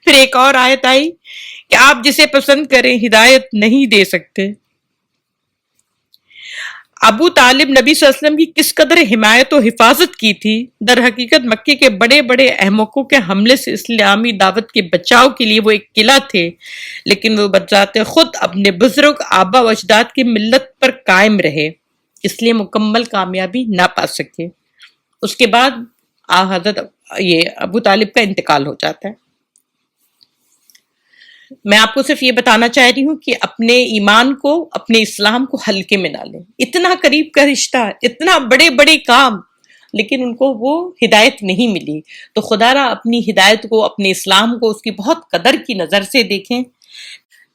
پھر ایک اور آیت آئی کہ آپ جسے پسند کریں ہدایت نہیں دے سکتے. ابو طالب نبی صلی اللہ علیہ وسلم کی کس قدر حمایت و حفاظت کی تھی. در حقیقت مکے کے بڑے بڑے احمقوں کے حملے سے اسلامی دعوت کے بچاؤ کے لیے وہ ایک قلعہ تھے، لیکن وہ بذات خود اپنے بزرگ آبا و اجداد کی ملت پر قائم رہے، اس لیے مکمل کامیابی نہ پا سکے. اس کے بعد حضرت ابو طالب کا انتقال ہو جاتا ہے. میں آپ کو صرف یہ بتانا چاہ رہی ہوں کہ اپنے ایمان کو اپنے اسلام کو ہلکے میں نہ لیں. اتنا قریب کا رشتہ، اتنا بڑے بڑے کام، لیکن ان کو وہ ہدایت نہیں ملی. تو خدا را اپنی ہدایت کو اپنے اسلام کو اس کی بہت قدر کی نظر سے دیکھیں.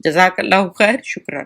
جزاک اللہ خیر. شکرا.